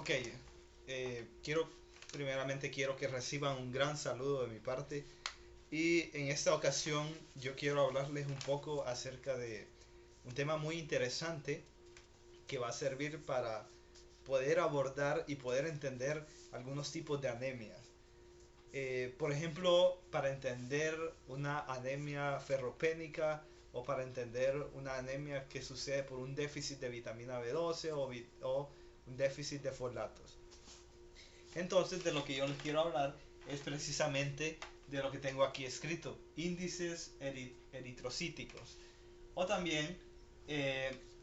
Ok, primeramente quiero que reciban un gran saludo de mi parte y en esta ocasión yo quiero hablarles un poco acerca de un tema muy interesante que va a servir para poder abordar y poder entender algunos tipos de anemias. Por ejemplo, para entender una anemia ferropénica o para entender una anemia que sucede por un déficit de vitamina B12 o un déficit de folatos. Entonces, de lo que yo les quiero hablar es precisamente de lo que tengo aquí escrito, índices eritrocíticos. O también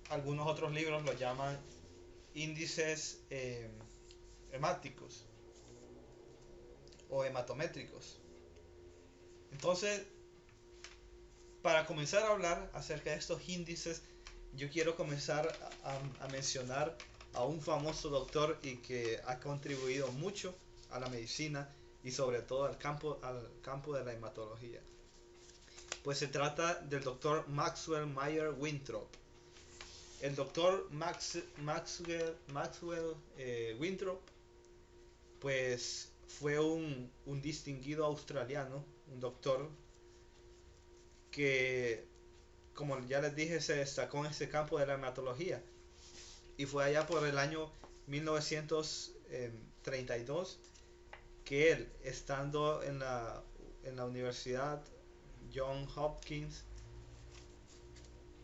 algunos otros libros lo llaman índices hemáticos o hematométricos. Entonces, para comenzar a hablar acerca de estos índices, yo quiero comenzar a mencionar a un famoso doctor y que ha contribuido mucho a la medicina y sobre todo al campo de la hematología. Pues se trata del doctor Maxwell Meyer Winthrop. El doctor Maxwell Winthrop pues fue un distinguido australiano, un doctor que, como ya les dije, se destacó en este campo de la hematología. Y fue allá por el año 1932 que él, estando en la Universidad Johns Hopkins,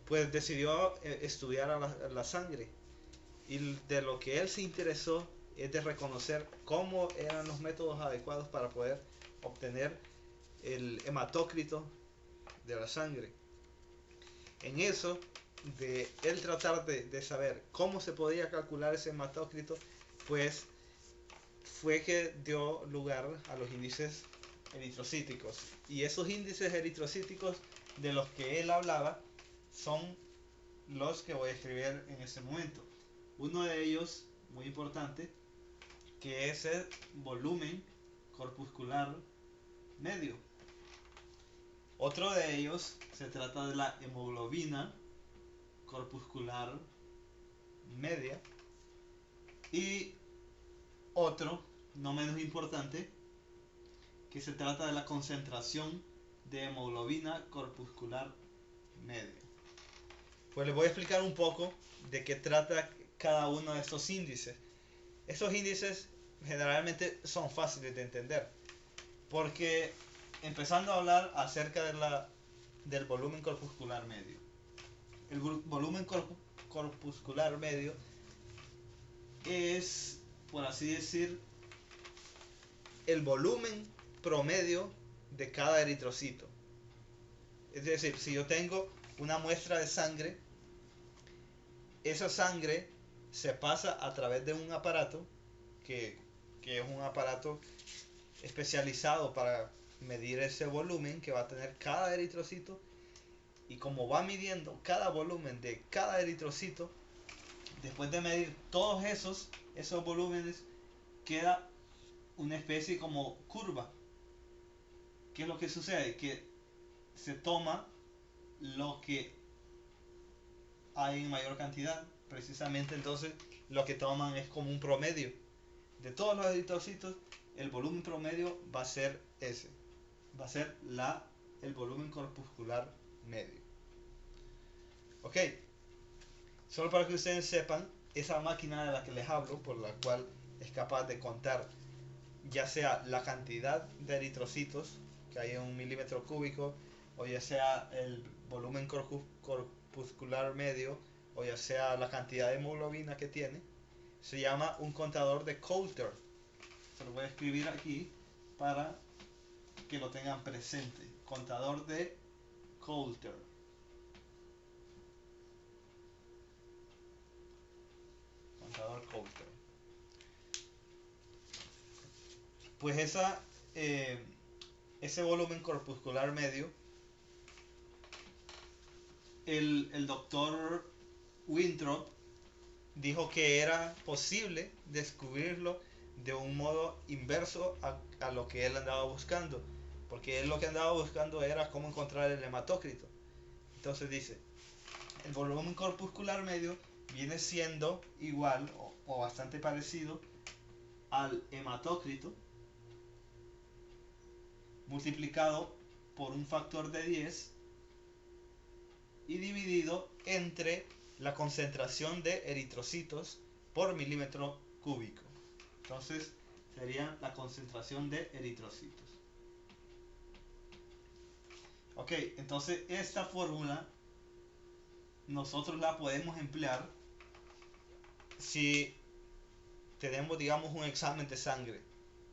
pues decidió estudiar la sangre. Y de lo que él se interesó es de reconocer cómo eran los métodos adecuados para poder obtener el hematócrito de la sangre. En eso, de él tratar de saber cómo se podía calcular ese hematócrito, pues fue que dio lugar a los índices eritrocíticos. Y esos índices eritrocíticos de los que él hablaba son los que voy a escribir en este momento. Uno de ellos, muy importante, que es el volumen corpuscular medio. Otro de ellos se trata de la hemoglobina corpuscular media. Y otro, no menos importante, que se trata de la concentración de hemoglobina corpuscular media. Pues les voy a explicar un poco de qué trata cada uno de estos índices. Estos índices generalmente son fáciles de entender, porque empezando a hablar acerca del volumen corpuscular medio. El volumen corpuscular medio es, por así decir, el volumen promedio de cada eritrocito. Es decir, si yo tengo una muestra de sangre, esa sangre se pasa a través de un aparato que, que es un aparato especializado para medir ese volumen que va a tener cada eritrocito, y como va midiendo cada volumen de cada eritrocito, después de medir todos esos volúmenes, queda una especie como curva. ¿Qué es lo que sucede? Que se toma lo que hay en mayor cantidad, precisamente. Entonces lo que toman es como un promedio de todos los eritrocitos. El volumen promedio va a ser ese, va a ser el volumen corpuscular medio. Ok, solo para que ustedes sepan, esa máquina de la que les hablo, por la cual es capaz de contar ya sea la cantidad de eritrocitos que hay en un milímetro cúbico, o ya sea el volumen corpuscular medio, o ya sea la cantidad de hemoglobina que tiene, se llama un contador de Coulter. Se lo voy a escribir aquí para que lo tengan presente. Contador de Coulter. Contador Coulter. Pues ese volumen corpuscular medio, el doctor Winthrop dijo que era posible descubrirlo de un modo inverso a lo que él andaba buscando, porque él lo que andaba buscando era cómo encontrar el hematócrito. Entonces dice, el volumen corpuscular medio viene siendo igual o bastante parecido al hematócrito multiplicado por un factor de 10 y dividido entre la concentración de eritrocitos por milímetro cúbico. Entonces sería la concentración de eritrocitos. Ok, entonces esta fórmula nosotros la podemos emplear si tenemos, digamos, un examen de sangre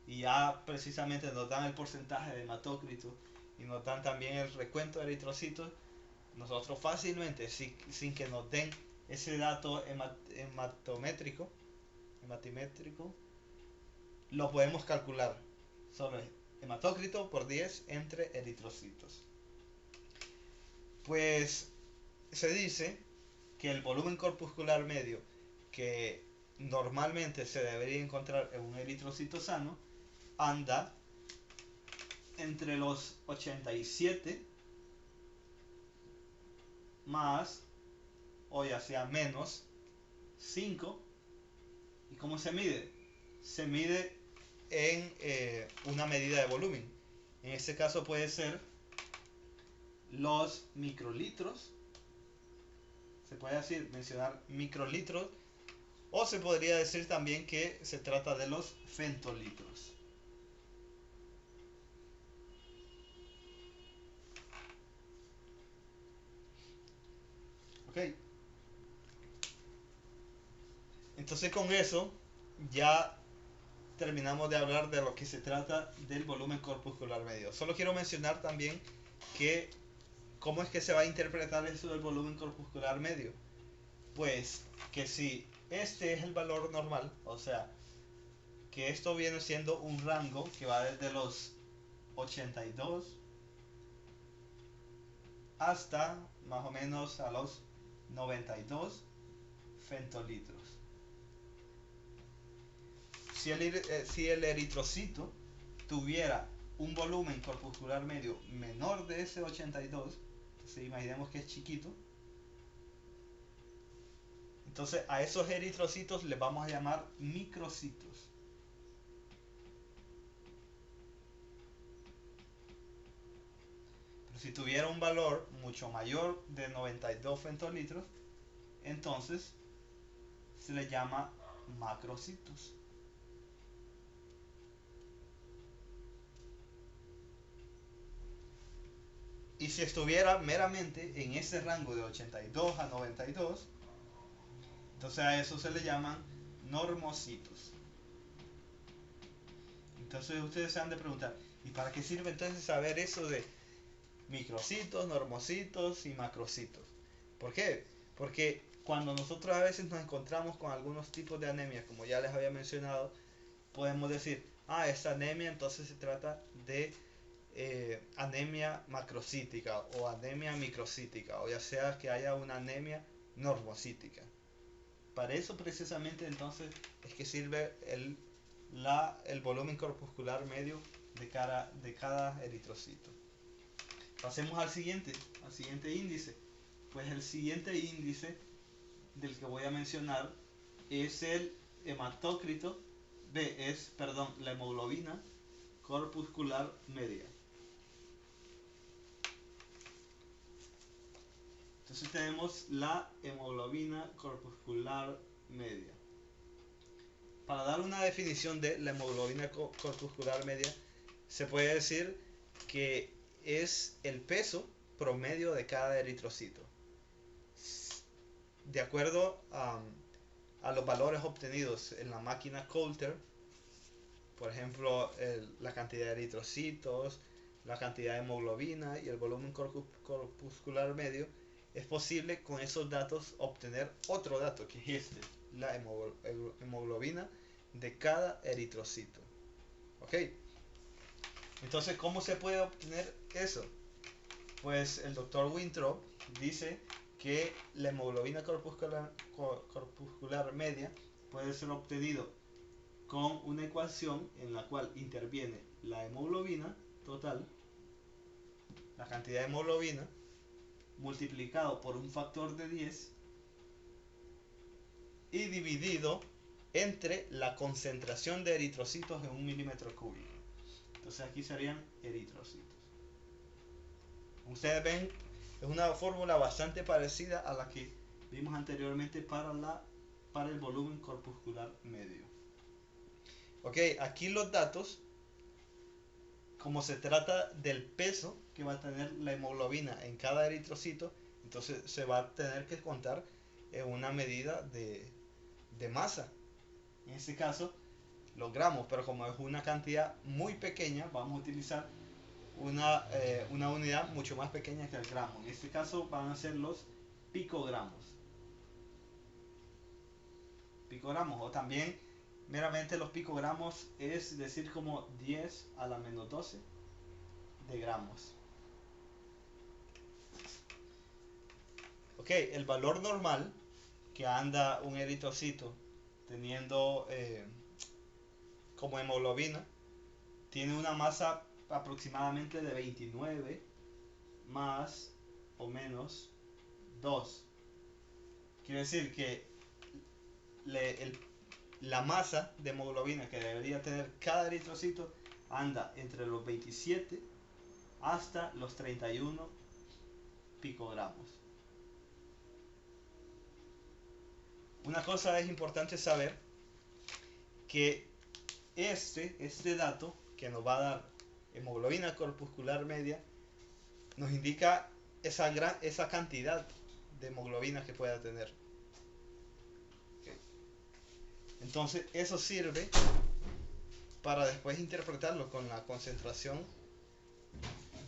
y ya precisamente nos dan el porcentaje de hematócrito y nos dan también el recuento de eritrocitos. Nosotros fácilmente, sin que nos den ese dato hematométrico, lo podemos calcular sobre hematócrito por 10 entre eritrocitos. Pues se dice que el volumen corpuscular medio que normalmente se debería encontrar en un eritrocito sano anda entre los 87 más, o ya sea menos 5. ¿Y cómo se mide? Se mide en una medida de volumen. En este caso puede ser los microlitros. Se puede decir, mencionar microlitros, o se podría decir también que se trata de los femtolitros. Ok. Entonces con eso ya terminamos de hablar de lo que se trata del volumen corpuscular medio. Solo quiero mencionar también que cómo es que se va a interpretar eso del volumen corpuscular medio. Pues que si este es el valor normal, o sea, que esto viene siendo un rango que va desde los 82 hasta más o menos a los 92 femtolitros. Si el eritrocito tuviera un volumen corpuscular medio menor de ese 82, entonces imaginemos que es chiquito, entonces a esos eritrocitos les vamos a llamar microcitos. Pero si tuviera un valor mucho mayor de 92 femtolitros, entonces se les llama macrocitos. Y si estuviera meramente en ese rango de 82 a 92, entonces a eso se le llaman normocitos. Entonces ustedes se han de preguntar, ¿y para qué sirve entonces saber eso de microcitos, normocitos y macrocitos? ¿Por qué? Porque cuando nosotros a veces nos encontramos con algunos tipos de anemia, como ya les había mencionado, podemos decir, esta anemia entonces se trata de anemia macrocítica o anemia microcítica, o ya sea que haya una anemia normocítica. Para eso precisamente entonces es que sirve el volumen corpuscular medio de cada eritrocito. Pasemos al siguiente índice. Pues el siguiente índice del que voy a mencionar es el hematócrito, la hemoglobina corpuscular media. Entonces tenemos la hemoglobina corpuscular media. Para dar una definición de la hemoglobina corpuscular media, se puede decir que es el peso promedio de cada eritrocito. De acuerdo a los valores obtenidos en la máquina Coulter, por ejemplo, la cantidad de eritrocitos, la cantidad de hemoglobina y el volumen corpuscular medio, es posible con esos datos obtener otro dato, que es la hemoglobina de cada eritrocito. ¿Ok? Entonces, ¿cómo se puede obtener eso? Pues el doctor Winthrop dice que la hemoglobina corpuscular media puede ser obtenido con una ecuación en la cual interviene la hemoglobina total, la cantidad de hemoglobina, multiplicado por un factor de 10 y dividido entre la concentración de eritrocitos en un milímetro cúbico. Entonces aquí serían eritrocitos. Ustedes ven, es una fórmula bastante parecida a la que vimos anteriormente para el volumen corpuscular medio. Ok, aquí los datos, como se trata del peso que va a tener la hemoglobina en cada eritrocito, entonces se va a tener que contar en una medida de masa. En este caso, los gramos, pero como es una cantidad muy pequeña, vamos a utilizar una unidad mucho más pequeña que el gramo. En este caso van a ser los picogramos. Picogramos, o también meramente los picogramos es decir como 10 a la menos 12 de gramos. Ok, el valor normal que anda un eritrocito teniendo como hemoglobina tiene una masa aproximadamente de 29 más o menos 2. Quiere decir que la masa de hemoglobina que debería tener cada eritrocito anda entre los 27 hasta los 31 picogramos. Una cosa es importante saber que este dato que nos va a dar hemoglobina corpuscular media nos indica esa cantidad de hemoglobina que pueda tener. Entonces eso sirve para después interpretarlo con la concentración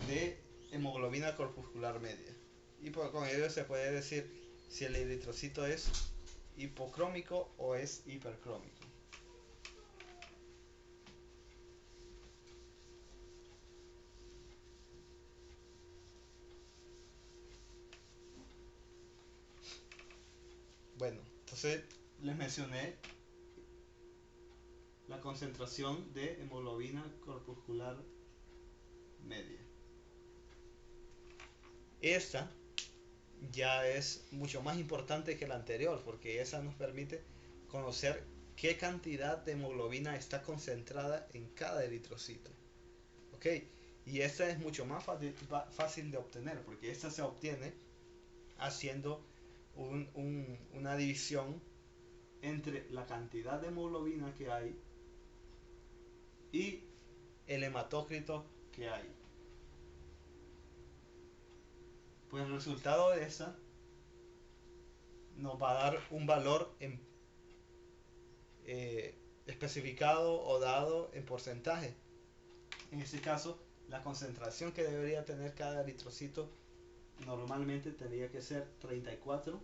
de hemoglobina corpuscular media. Y con ello se puede decir si el eritrocito es hipocrómico o es hipercrómico. Bueno, entonces les mencioné la concentración de hemoglobina corpuscular media. Esta ya es mucho más importante que la anterior porque esa nos permite conocer qué cantidad de hemoglobina está concentrada en cada eritrocito. ¿Ok? Y esta es mucho más fácil de obtener porque esta se obtiene haciendo una división entre la cantidad de hemoglobina que hay y el hematócrito que hay. Pues el resultado de esa nos va a dar un valor especificado o dado en porcentaje. En este caso, la concentración que debería tener cada eritrocito normalmente tendría que ser 34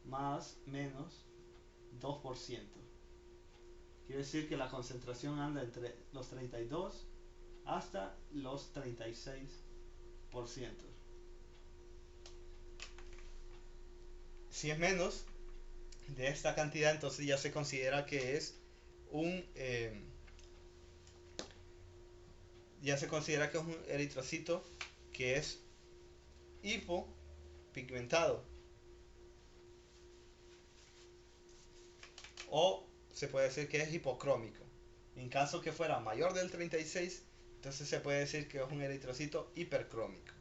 más menos 2%. Quiere decir que la concentración anda entre los 32 hasta los 36%. Si es menos de esta cantidad, entonces ya se considera que es ya se considera que es un eritrocito que es hipopigmentado, o se puede decir que es hipocrómico. En caso que fuera mayor del 36, entonces se puede decir que es un eritrocito hipercrómico.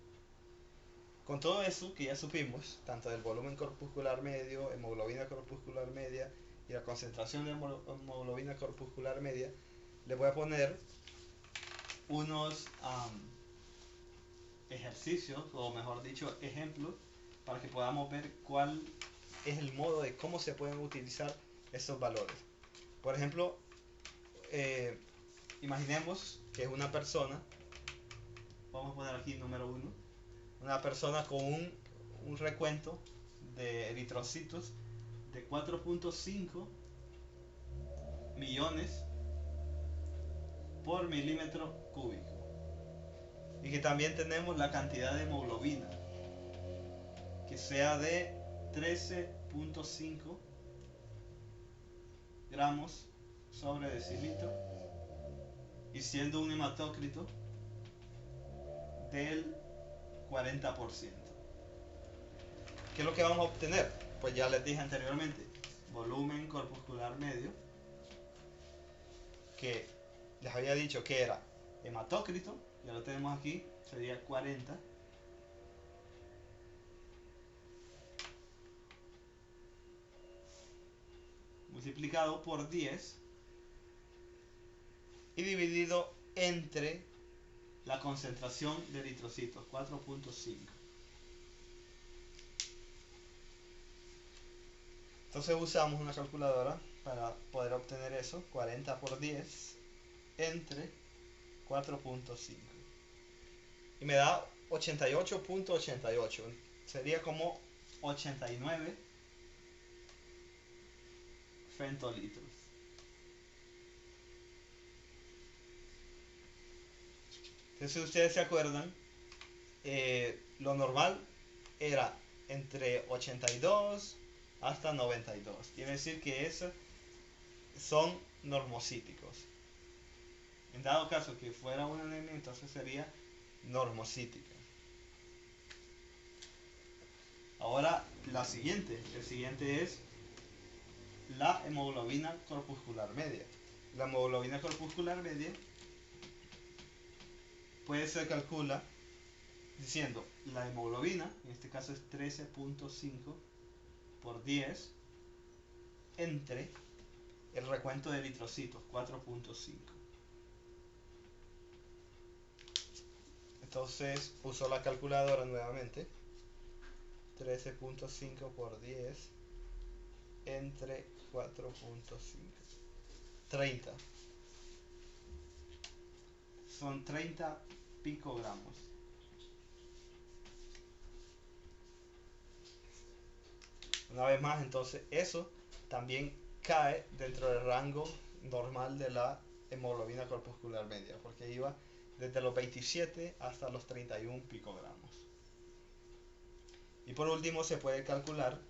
Con todo eso que ya supimos, tanto del volumen corpuscular medio, hemoglobina corpuscular media y la concentración de hemoglobina corpuscular media, le voy a poner unos ejercicios, o mejor dicho, ejemplos, para que podamos ver cuál es el modo de cómo se pueden utilizar estos valores. Por ejemplo, imaginemos que es una persona, vamos a poner aquí número 1, una persona con un recuento de eritrocitos de 4.5 millones por milímetro cúbico, y que también tenemos la cantidad de hemoglobina que sea de 13.5 gramos sobre decilitro, y siendo un hematócrito del 40%. ¿Qué es lo que vamos a obtener? Pues ya les dije anteriormente, volumen corpuscular medio, que les había dicho que era hematócrito, ya lo tenemos aquí, sería 40, multiplicado por 10 y dividido entre la concentración de eritrocitos, 4.5. Entonces usamos una calculadora para poder obtener eso, 40 por 10 entre 4.5. Y me da 88.88. Sería como 89 femtolitros. Entonces, si ustedes se acuerdan, lo normal era entre 82 hasta 92. Quiere decir que esos son normocíticos. En dado caso que fuera una anemia, entonces sería normocítica. Ahora el siguiente es la hemoglobina corpuscular media. La hemoglobina corpuscular media pues se calcula diciendo la hemoglobina, en este caso es 13.5 por 10 entre el recuento de eritrocitos, 4.5. Entonces uso la calculadora nuevamente, 13.5 por 10 entre 4.5, 30. Son 30 picogramos. Una vez más, entonces eso también cae dentro del rango normal de la hemoglobina corpuscular media, porque iba desde los 27 hasta los 31 picogramos. Y por último se puede calcular,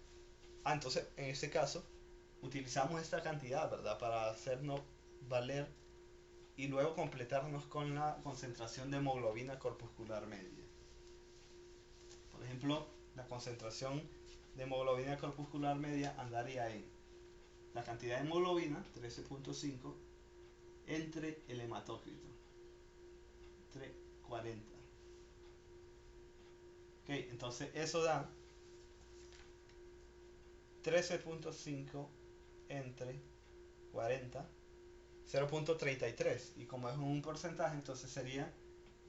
entonces en este caso utilizamos esta cantidad, ¿verdad? Para hacernos valer y luego completarnos con la concentración de hemoglobina corpuscular media. Por ejemplo, la concentración de hemoglobina corpuscular media andaría en la cantidad de hemoglobina, 13.5, entre el hematócrito, entre 40. Ok, entonces eso da 13.5 entre 40, 0.33. Y como es un porcentaje, entonces sería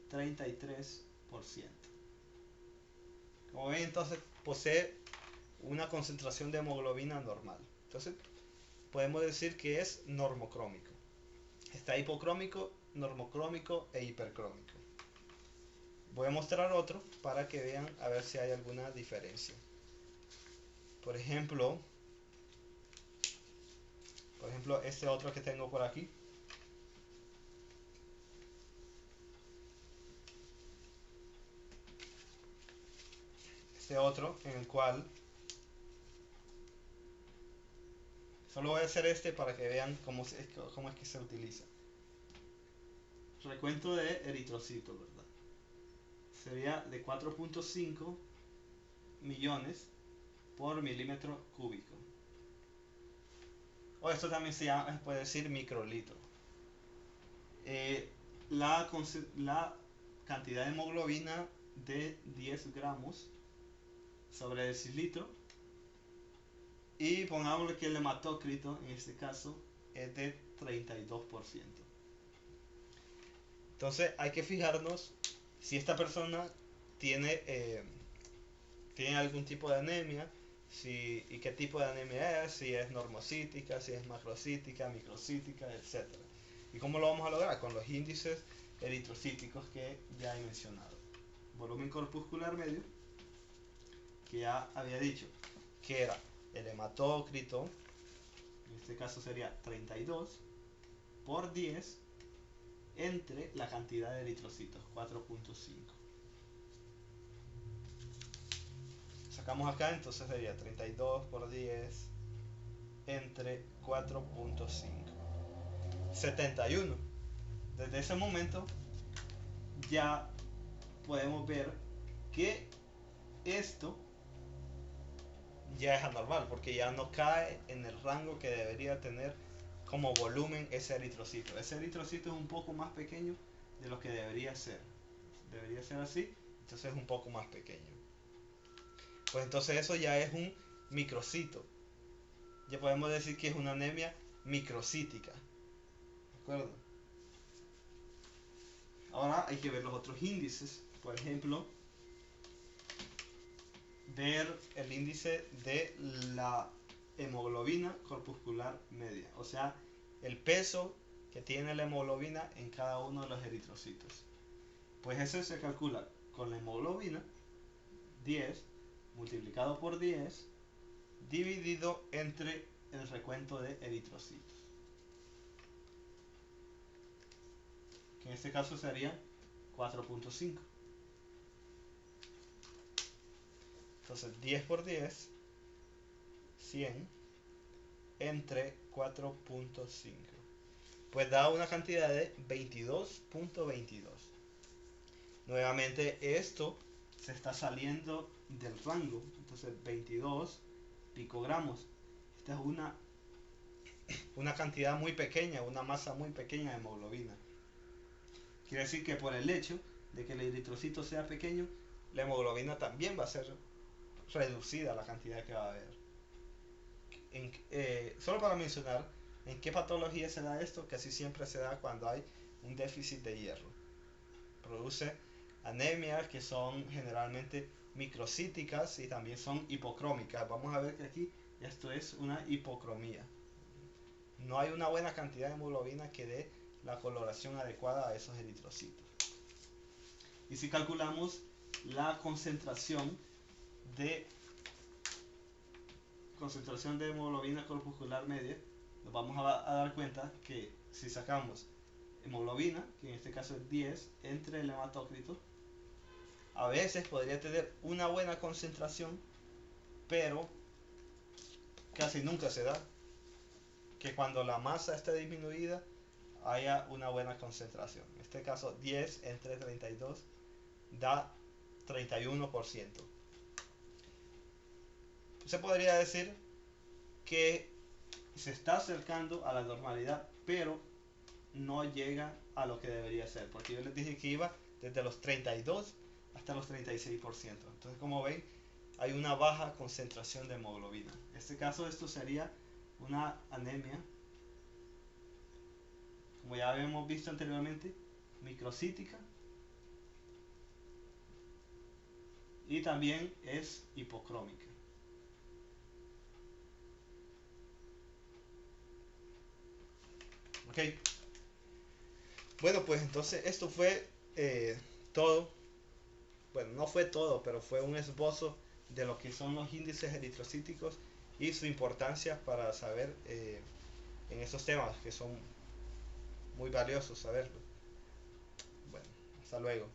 33%. Como ven, entonces posee una concentración de hemoglobina normal. Entonces podemos decir que es normocrómico. Está hipocrómico, normocrómico e hipercrómico. Voy a mostrar otro para que vean a ver si hay alguna diferencia. Por ejemplo, este otro que tengo por aquí. Este otro en el cual solo voy a hacer este para que vean cómo es que se utiliza. Recuento de eritrocitos, ¿verdad? Sería de 4.5 millones por milímetro cúbico. O esto también se puede decir microlitro. La cantidad de hemoglobina de 10 gramos sobre decilitro. Y pongámosle que el hematócrito, en este caso, es de 32%. Entonces hay que fijarnos si esta persona tiene algún tipo de anemia, y qué tipo de anemia es, si es normocítica, si es macrocítica, microcítica, etc. ¿Y cómo lo vamos a lograr? Con los índices eritrocíticos que ya he mencionado. Volumen corpuscular medio, que ya había dicho que era el hematócrito, en este caso sería 32 por 10 entre la cantidad de eritrocitos, 4.5. Sacamos acá, entonces sería 32 por 10 entre 4.5. 71. Desde ese momento ya podemos ver que esto ya es anormal, porque ya no cae en el rango que debería tener como volumen ese eritrocito. Ese eritrocito es un poco más pequeño de lo que debería ser. Debería ser así, entonces es un poco más pequeño. Pues entonces eso ya es un microcito. Ya podemos decir que es una anemia microcítica. ¿De acuerdo? Ahora hay que ver los otros índices. Por ejemplo, ver el índice de la hemoglobina corpuscular media. O sea, el peso que tiene la hemoglobina en cada uno de los eritrocitos. Pues eso se calcula con la hemoglobina 10 multiplicado por 10 dividido entre el recuento de eritrocitos. Que en este caso sería 4.5. Entonces 10 por 10, 100 entre 4.5. Pues da una cantidad de 22.22. Nuevamente esto se está saliendo del rango. Entonces 22 picogramos. Esta es una cantidad muy pequeña, una masa muy pequeña de hemoglobina. Quiere decir que por el hecho de que el eritrocito sea pequeño, la hemoglobina también va a ser reducida la cantidad que va a haber. Solo para mencionar, ¿en qué patología se da esto? Casi siempre se da cuando hay un déficit de hierro. Produce anemias que son generalmente microcíticas y también son hipocrómicas. Vamos a ver que aquí esto es una hipocromía. No hay una buena cantidad de hemoglobina que dé la coloración adecuada a esos eritrocitos. Y si calculamos la concentración de hemoglobina corpuscular media, nos vamos a dar cuenta que si sacamos hemoglobina, que en este caso es 10, entre el hematócrito, a veces podría tener una buena concentración, pero casi nunca se da que cuando la masa está disminuida haya una buena concentración. En este caso 10 entre 32 da 31%. Se podría decir que se está acercando a la normalidad, pero no llega a lo que debería ser, porque yo les dije que iba desde los 32 hasta los 36%. Entonces, como ven, hay una baja concentración de hemoglobina. En este caso, esto sería una anemia, como ya habíamos visto anteriormente, microcítica, y también es hipocrómica. Ok. Bueno, pues entonces esto fue todo. Bueno, no fue todo, pero fue un esbozo de lo que son los índices eritrocíticos y su importancia para saber en estos temas que son muy valiosos saberlo. Bueno, hasta luego.